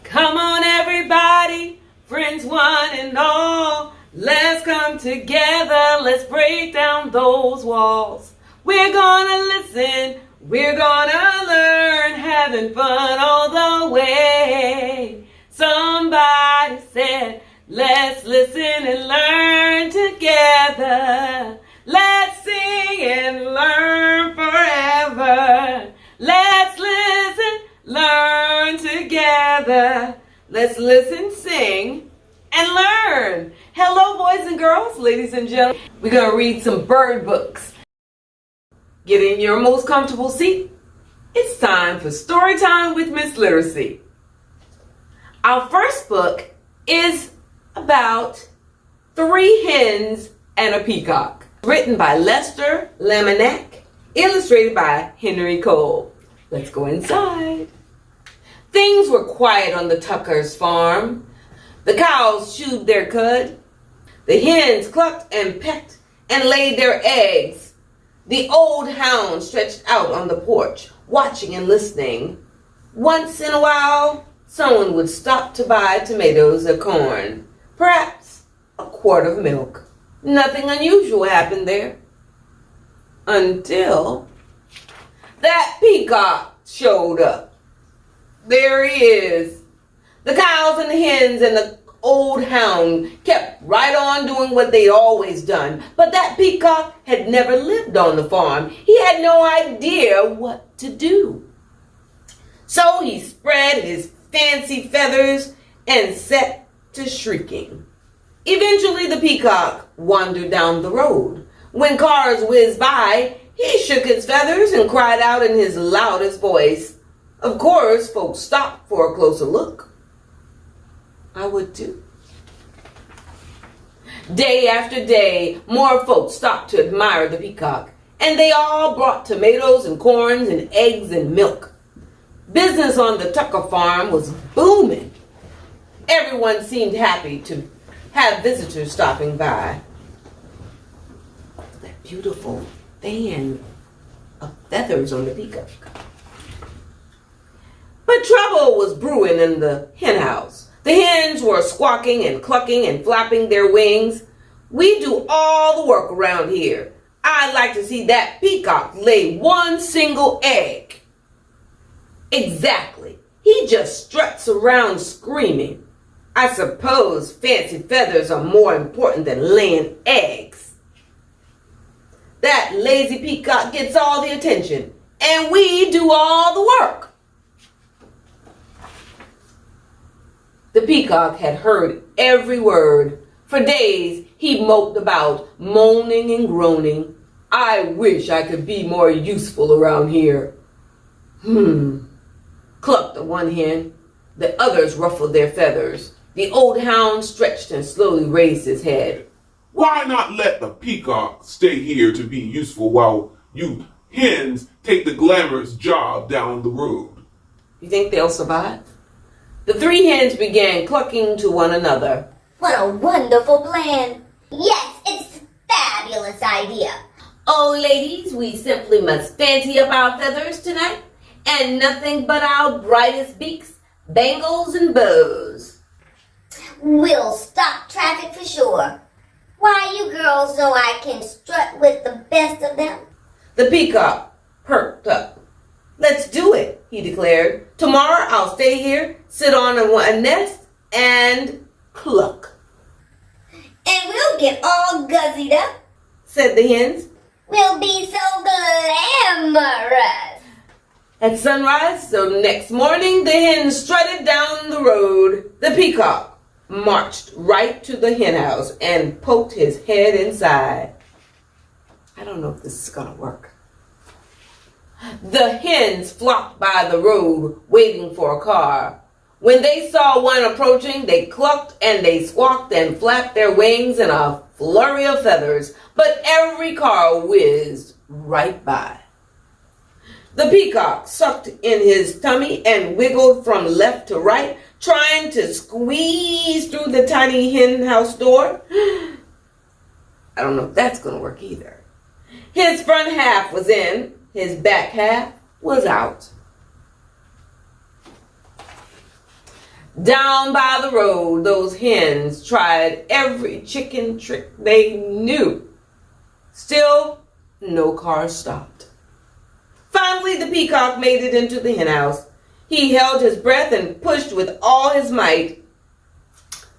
Come on everybody, friends one and all. Let's come together, let's break down those walls. We're gonna listen, we're gonna learn, having fun all the way. Somebody said, let's listen and learn together. Let's sing and learn forever. Let's listen, learn together. Let's listen, sing, and learn. Hello, boys and girls, ladies and gentlemen. We're going to read some bird books. Get in your most comfortable seat. It's time for story time with Miss Literacy. Our first book is about Three Hens and a Peacock. Written by Lester Laminack. Illustrated by Henry Cole. Let's go inside. Things were quiet on the Tuckers' farm. The cows chewed their cud. The hens clucked and pecked and laid their eggs. The old hound stretched out on the porch, watching and listening. Once in a while, someone would stop to buy tomatoes or corn, perhaps a quart of milk. Nothing unusual happened there. Until that peacock showed up. There he is. The cows and the hens and the old hound kept right on doing what they'd always done. But that peacock had never lived on the farm. He had no idea what to do. So he spread his fancy feathers and set to shrieking. Eventually the peacock wandered down the road. When cars whizzed by, he shook his feathers and cried out in his loudest voice. Of course, folks stopped for a closer look. I would too. Day after day, more folks stopped to admire the peacock, and they all brought tomatoes and corns and eggs and milk. Business on the Tucker farm was booming. Everyone seemed happy to have visitors stopping by. That beautiful fan of feathers on the peacock. But trouble was brewing in the hen house. The hens were squawking and clucking and flapping their wings. We do all the work around here. I'd like to see that peacock lay one single egg. Exactly. He just struts around screaming. I suppose fancy feathers are more important than laying eggs. That lazy peacock gets all the attention, and we do all the work. The peacock had heard every word. For days, he moped about, moaning and groaning. I wish I could be more useful around here. Clucked the one hen. The others ruffled their feathers. The old hound stretched and slowly raised his head. Why not let the peacock stay here to be useful while you hens take the glamorous job down the road? You think they'll survive? The three hens began clucking to one another. What a wonderful plan. Yes, it's a fabulous idea. Oh, ladies, we simply must fancy up our feathers tonight, and nothing but our brightest beaks, bangles, and bows. We'll stop traffic for sure. Why, you girls know I can strut with the best of them. The peacock perked up. Let's do it, he declared. Tomorrow I'll stay here, sit on a nest, and cluck. And we'll get all guzzied up, said the hens. We'll be so glamorous. At sunrise, so next morning, the hens strutted down the road. The peacock marched right to the hen house and poked his head inside. I don't know if this is going to work. The hens flocked by the road, waiting for a car. When they saw one approaching, they clucked and they squawked and flapped their wings in a flurry of feathers, but every car whizzed right by. The peacock sucked in his tummy and wiggled from left to right, trying to squeeze through the tiny hen house door. I don't know if that's going to work either. His front half was in, his back half was out. Down by the road, those hens tried every chicken trick they knew. Still, no car stopped. Finally, the peacock made it into the hen house. He held his breath and pushed with all his might.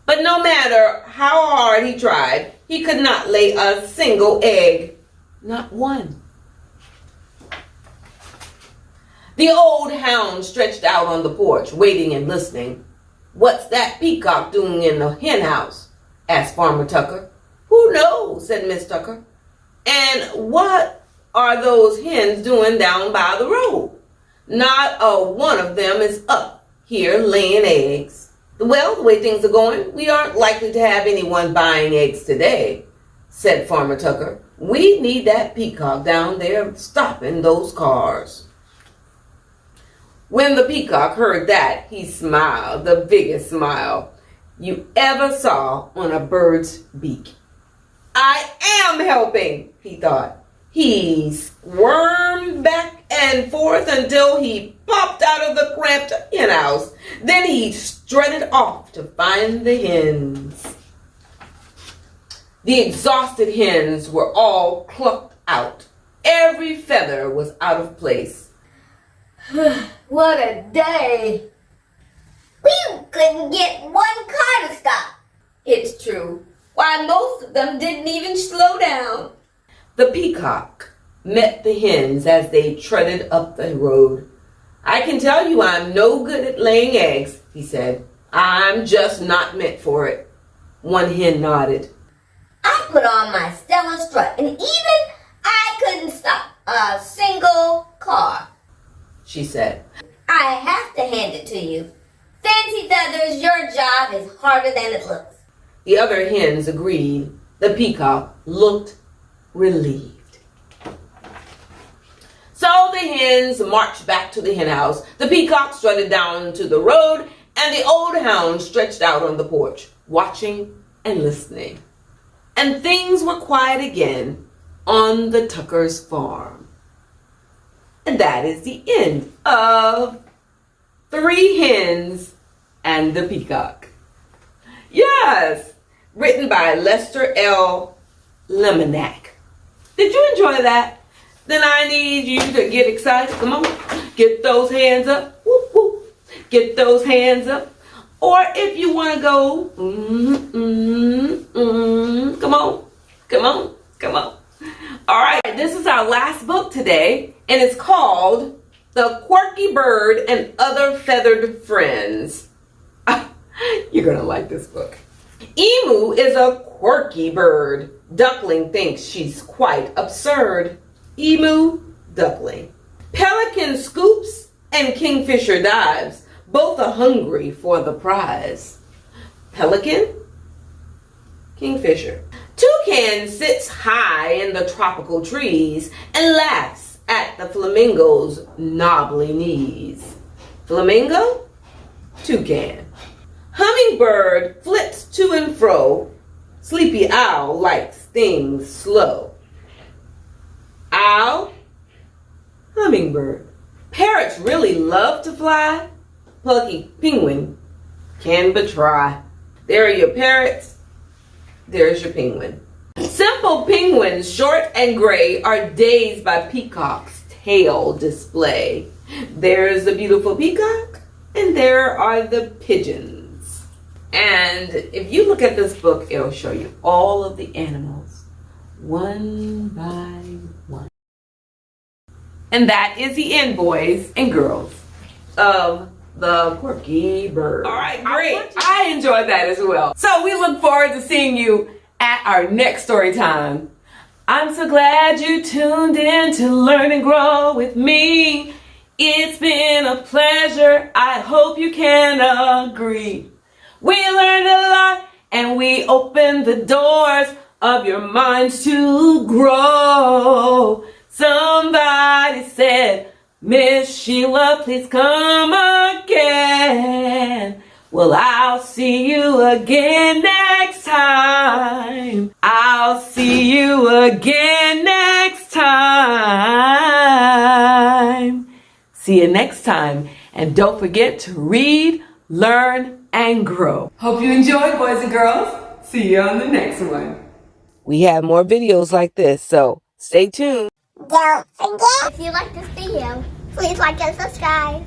But no matter how hard he tried, he could not lay a single egg. Not one. The old hound stretched out on the porch, waiting and listening. "What's that peacock doing in the hen house?" asked Farmer Tucker. "Who knows?" said Miss Tucker. "And what are those hens doing down by the road? Not a one of them is up here laying eggs." "Well, the way things are going, we aren't likely to have anyone buying eggs today," said Farmer Tucker. "We need that peacock down there stopping those cars." When the peacock heard that, he smiled the biggest smile you ever saw on a bird's beak. "I am helping," he thought. He squirmed back and forth until he popped out of the cramped hen house. Then he strutted off to find the hens. The exhausted hens were all clucked out. Every feather was out of place. What a day! We couldn't get one car to stop. It's true. Why, most of them didn't even slow down. The peacock met the hens as they trotted up the road. "I can tell you I'm no good at laying eggs," he said. "I'm just not meant for it." One hen nodded. I put on my stellar strut, and even I couldn't stop a single car, she said. "I have to hand it to you. Fancy feathers, your job is harder than it looks." The other hens agreed. The peacock looked relieved. So the hens marched back to the hen house. The peacock strutted down to the road, and the old hound stretched out on the porch, watching and listening. And things were quiet again on the Tuckers' farm. And that is the end of Three Hens and the Peacock. Yes, written by Lester Laminack. Did you enjoy that? Then I need you to get excited. Come on, get those hands up. Whoop, whoop. Get those hands up. Or if you want to go, come on, come on, come on. All right, this is our last book today, and it's called The Quirky Bird and Other Feathered Friends. You're going to like this book. Emu is a quirky bird. Duckling thinks she's quite absurd. Emu, duckling. Pelican scoops and kingfisher dives. Both are hungry for the prize. Pelican, kingfisher. Toucan sits high in the tropical trees and laughs at the flamingo's knobbly knees. Flamingo, toucan. Hummingbird flits to and fro. Sleepy owl likes things slow. Owl, hummingbird. Parrots really love to fly. Plucky penguin can but try. There are your parrots. There's your penguin. Simple penguins, short and gray, are dazed by peacock's tail display. There's the beautiful peacock, and there are the pigeons. And if you look at this book, it'll show you all of the animals, one by one. And that is the end, boys and girls, of The Quirky Bird. All right, great. I enjoyed that as well. So we look forward to seeing you at our next story time. I'm so glad you tuned in to learn and grow with me. It's been a pleasure. I hope you can agree. We learned a lot and we opened the doors of your minds to grow. Somebody said, "Miss Shiela, please come again." Well, I'll see you again next time. I'll see you again next time. See you next time. And don't forget to read, learn, and grow. Hope you enjoyed, boys and girls. See you on the next one. We have more videos like this, so stay tuned. Don't forget, if you like this video, please like and subscribe.